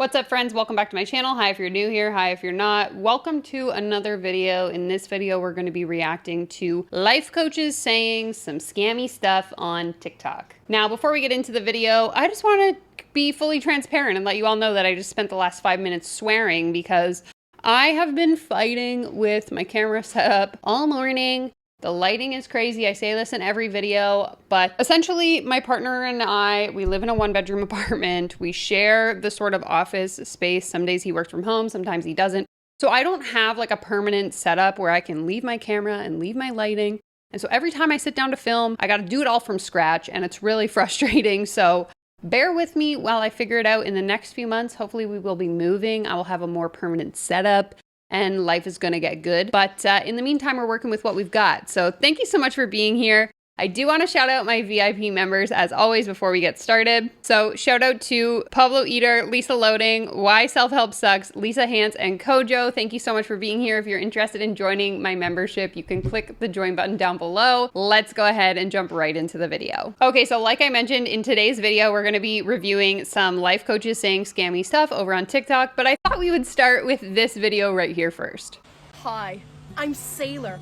What's up, friends? Welcome back to my channel. Hi if you're new here, hi if you're not. Welcome to another video. In this video, we're going to be reacting to life coaches saying some scammy stuff on TikTok. Now, before we get into the video, I just want to be fully transparent and let you all know that I just spent the last 5 minutes swearing because I have been fighting with my camera setup all morning. The lighting is crazy. I say this in every video, but essentially my partner and I, we live in a 1-bedroom apartment. We share the sort of office space. Some days he works from home, sometimes he doesn't. So I don't have like a permanent setup where I can leave my camera and leave my lighting. And so every time I sit down to film, I got to do it all from scratch and it's really frustrating. So bear with me while I figure it out in the next few months. Hopefully we will be moving. I will have a more permanent setup and life is gonna get good. But in the meantime, we're working with what we've got. So thank you so much for being here. I do want to shout out my VIP members as always before we get started. So shout out to Pablo Eater, Lisa Loading, Why Self-Help Sucks, Lisa Hans, and Kojo. Thank you so much for being here. If you're interested in joining my membership, you can click the join button down below. Let's go ahead and jump right into the video. Okay, so like I mentioned in today's video, we're going to be reviewing some life coaches saying scammy stuff over on TikTok, but I thought we would start with this video right here first. Hi, I'm Sailor,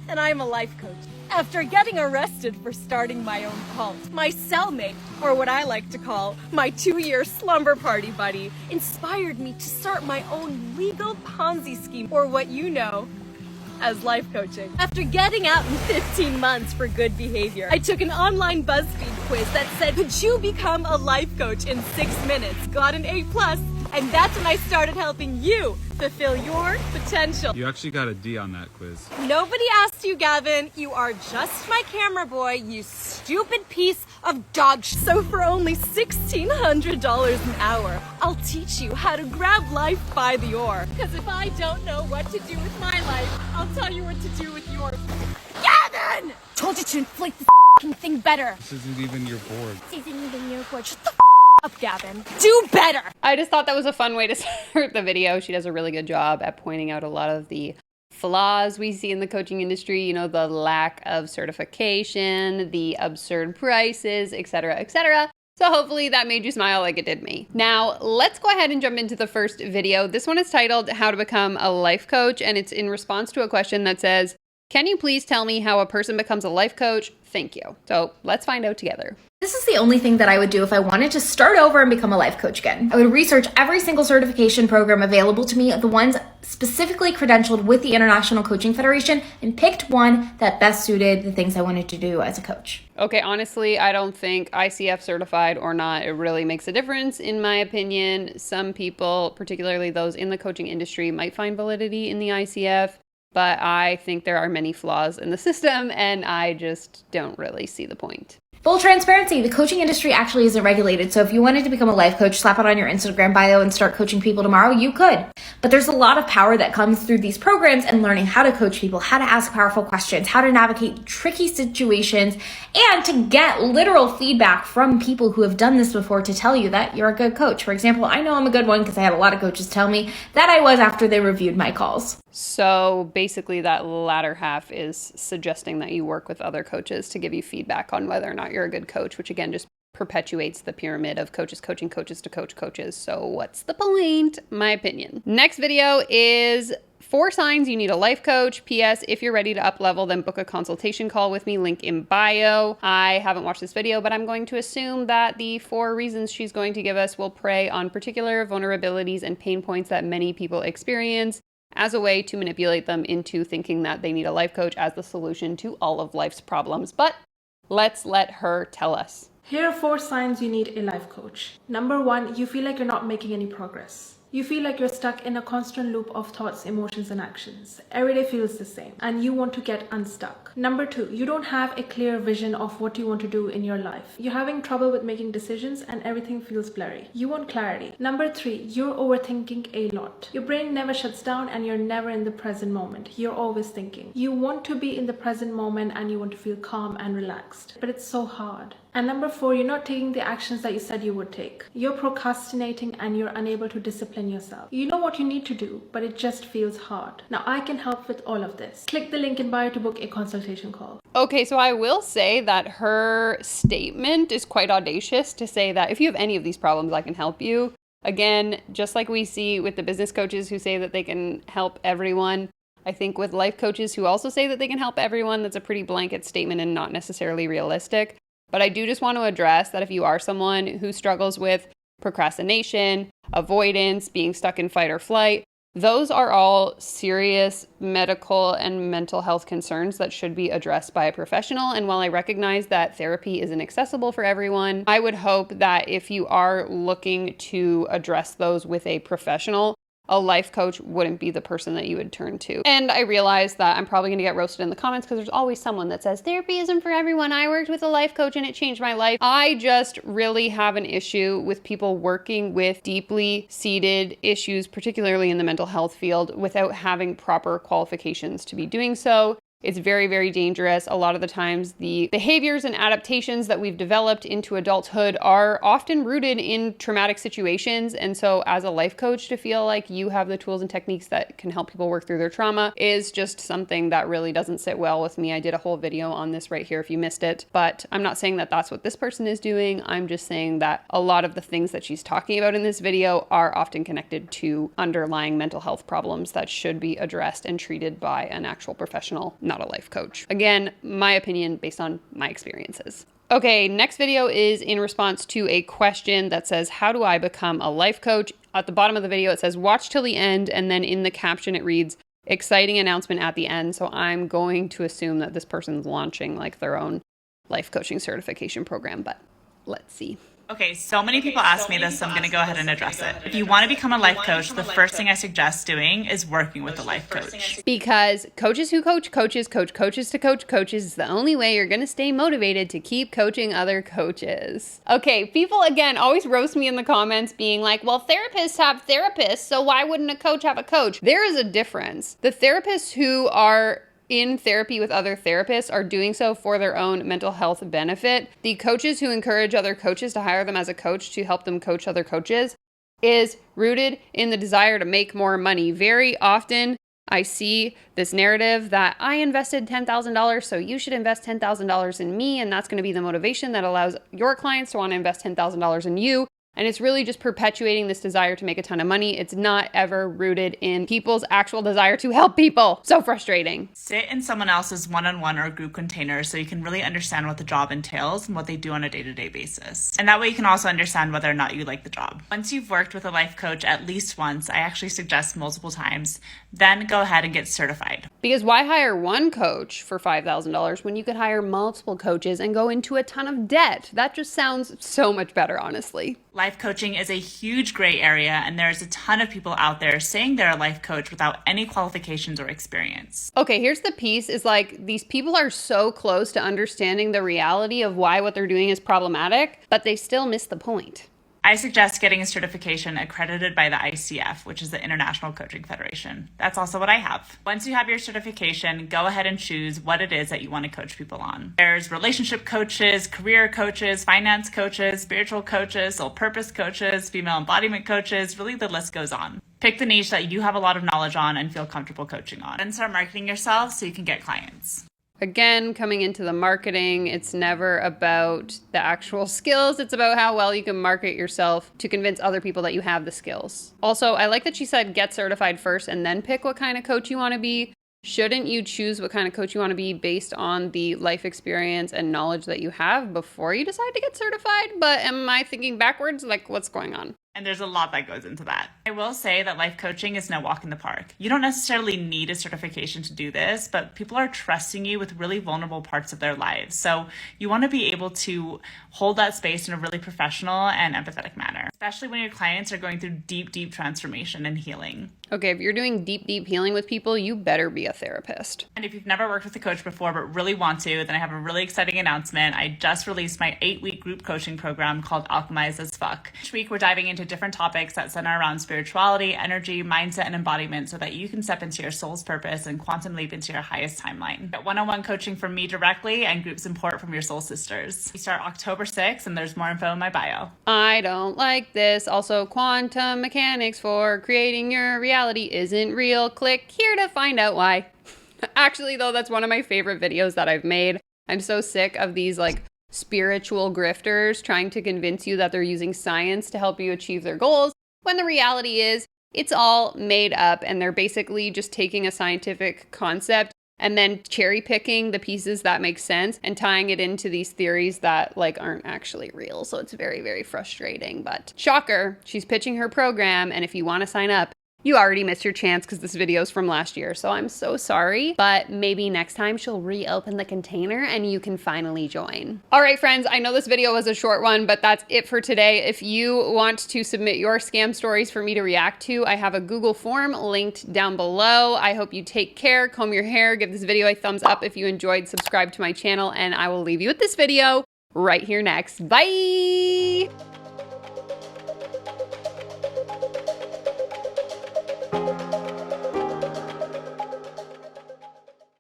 and I'm a life coach. After getting arrested for starting my own cult, my cellmate, or what I like to call my 2-year slumber party buddy, inspired me to start my own legal Ponzi scheme, or what you know as life coaching. After getting out in 15 months for good behavior, I took an online BuzzFeed quiz that said, could you become a life coach in 6 minutes? Got an A+, and that's when I started helping you fulfill your potential. You actually got a D on that quiz. Nobody asked you, Gavin. You are just my camera boy, you stupid piece of dog shit. So for only $1,600 an hour, I'll teach you how to grab life by the oar. Because if I don't know what to do with my life, I'll tell you what to do with yours. Gavin! Told you to inflate this f***ing thing better. This isn't even your board. This isn't even your board. Shut the up, Gavin. Do better! I just thought that was a fun way to start the video. She does a really good job at pointing out a lot of the flaws we see in the coaching industry, you know, the lack of certification, the absurd prices, etc., etc. So hopefully that made you smile like it did me. Now, let's go ahead and jump into the first video. This one is titled How to Become a Life Coach, and it's in response to a question that says, can you please tell me how a person becomes a life coach? Thank you. So let's find out together. This is the only thing that I would do if I wanted to start over and become a life coach again. I would research every single certification program available to me, the ones specifically credentialed with the International Coaching Federation, and picked one that best suited the things I wanted to do as a coach. Okay, honestly, I don't think ICF certified or not, it really makes a difference in my opinion. Some people, particularly those in the coaching industry, might find validity in the ICF, but I think there are many flaws in the system and I just don't really see the point. Full transparency, the coaching industry actually isn't regulated, so if you wanted to become a life coach, slap it on your Instagram bio and start coaching people tomorrow, you could. But there's a lot of power that comes through these programs and learning how to coach people, how to ask powerful questions, how to navigate tricky situations, and to get literal feedback from people who have done this before to tell you that you're a good coach. For example, I know I'm a good one because I had a lot of coaches tell me that I was after they reviewed my calls. So basically that latter half is suggesting that you work with other coaches to give you feedback on whether or not you're a good coach, which again just perpetuates the pyramid of coaches coaching coaches to coach coaches. So what's the point? My opinion. Next video is 4 signs you need a life coach. P.S. If you're ready to up level, then book a consultation call with me, link in bio. I haven't watched this video, but I'm going to assume that the 4 reasons she's going to give us will prey on particular vulnerabilities and pain points that many people experience as a way to manipulate them into thinking that they need a life coach as the solution to all of life's problems. But let's let her tell us. Here are 4 signs you need a life coach. Number 1, you feel like you're not making any progress. You feel like you're stuck in a constant loop of thoughts, emotions, and actions. Every day feels the same, and you want to get unstuck. Number 2, you don't have a clear vision of what you want to do in your life. You're having trouble with making decisions and everything feels blurry. You want clarity. Number 3, you're overthinking a lot. Your brain never shuts down and you're never in the present moment. You're always thinking. You want to be in the present moment and you want to feel calm and relaxed, but it's so hard. And number 4, you're not taking the actions that you said you would take. You're procrastinating and you're unable to discipline yourself. You know what you need to do, but it just feels hard. Now I can help with all of this. Click the link in bio to book a consultation call. Okay, so I will say that her statement is quite audacious to say that if you have any of these problems, I can help you. Again, just like we see with the business coaches who say that they can help everyone, I think with life coaches who also say that they can help everyone, that's a pretty blanket statement and not necessarily realistic. But I do just want to address that if you are someone who struggles with procrastination, avoidance, being stuck in fight or flight, those are all serious medical and mental health concerns that should be addressed by a professional. And while I recognize that therapy isn't accessible for everyone, I would hope that if you are looking to address those with a professional, a life coach wouldn't be the person that you would turn to. And I realize that I'm probably gonna get roasted in the comments because there's always someone that says therapy isn't for everyone. I worked with a life coach and it changed my life. I just really have an issue with people working with deeply seated issues, particularly in the mental health field, without having proper qualifications to be doing so. It's very, very dangerous. A lot of the times, the behaviors and adaptations that we've developed into adulthood are often rooted in traumatic situations. And so as a life coach, to feel like you have the tools and techniques that can help people work through their trauma is just something that really doesn't sit well with me. I did a whole video on this right here if you missed it, but I'm not saying that that's what this person is doing. I'm just saying that a lot of the things that she's talking about in this video are often connected to underlying mental health problems that should be addressed and treated by an actual professional, not a life coach. Again, my opinion based on my experiences. Okay, next video is in response to a question that says, how do I become a life coach? At the bottom of the video, it says, watch till the end. And then in the caption, it reads, exciting announcement at the end. So I'm going to assume that this person's launching like their own life coaching certification program, but let's see. Okay, so many people ask me this, so I'm going to go ahead and address it. If you want to become a life coach, the first thing I suggest doing is working with a life coach. Because coaches who coach coaches, coach coaches to coach coaches is the only way you're going to stay motivated to keep coaching other coaches. Okay, people again always roast me in the comments being like, well, therapists have therapists, so why wouldn't a coach have a coach? There is a difference. The therapists who are in therapy with other therapists are doing so for their own mental health benefit. The coaches who encourage other coaches to hire them as a coach to help them coach other coaches is rooted in the desire to make more money. Very often I see this narrative that I invested $10,000, so you should invest $10,000 in me, and that's going to be the motivation that allows your clients to want to invest $10,000 in you. And it's really just perpetuating this desire to make a ton of money. It's not ever rooted in people's actual desire to help people. So frustrating. Sit in someone else's one-on-one or group container so you can really understand what the job entails and what they do on a day-to-day basis. And that way you can also understand whether or not you like the job. Once you've worked with a life coach at least once, I actually suggest multiple times, then go ahead and get certified. Because why hire one coach for $5,000 when you could hire multiple coaches and go into a ton of debt? That just sounds so much better, honestly. Life coaching is a huge gray area, and there's a ton of people out there saying they're a life coach without any qualifications or experience. Okay, here's the piece is like these people are so close to understanding the reality of why what they're doing is problematic, but they still miss the point. I suggest getting a certification accredited by the ICF, which is the International Coaching Federation. That's also what I have. Once you have your certification, go ahead and choose what it is that you want to coach people on. There's relationship coaches, career coaches, finance coaches, spiritual coaches, soul purpose coaches, female embodiment coaches, really the list goes on. Pick the niche that you have a lot of knowledge on and feel comfortable coaching on. Then start marketing yourself so you can get clients. Again, coming into the marketing, it's never about the actual skills. It's about how well you can market yourself to convince other people that you have the skills. Also, I like that she said get certified first and then pick what kind of coach you want to be. Shouldn't you choose what kind of coach you want to be based on the life experience and knowledge that you have before you decide to get certified? But am I thinking backwards? Like, what's going on? And there's a lot that goes into that. I will say that life coaching is no walk in the park. You don't necessarily need a certification to do this, but people are trusting you with really vulnerable parts of their lives. So you want to be able to hold that space in a really professional and empathetic manner, especially when your clients are going through deep, deep transformation and healing. Okay, if you're doing deep, deep healing with people, you better be a therapist. And if you've never worked with a coach before but really want to, then I have a really exciting announcement. I just released my 8-week group coaching program called Alchemize as Fuck. Each week, we're diving into different topics that center around spirituality, energy, mindset, and embodiment so that you can step into your soul's purpose and quantum leap into your highest timeline. Get one-on-one coaching from me directly and group support from your soul sisters. We start October 6th, and there's more info in my bio. I don't like this. Also, quantum mechanics for creating your reality isn't real. Click here to find out why. Actually, though, that's one of my favorite videos that I've made. I'm so sick of these like spiritual grifters trying to convince you that they're using science to help you achieve their goals when the reality is it's all made up and they're basically just taking a scientific concept and then cherry picking the pieces that make sense and tying it into these theories that like aren't actually real. So it's very, very frustrating, but shocker, she's pitching her program. And if you want to sign up, you already missed your chance because this video is from last year. So I'm so sorry, but maybe next time she'll reopen the container and you can finally join. All right, friends, I know this video was a short one, but that's it for today. If you want to submit your scam stories for me to react to, I have a Google form linked down below. I hope you take care, comb your hair, give this video a thumbs up if you enjoyed, subscribe to my channel, and I will leave you with this video right here next. Bye.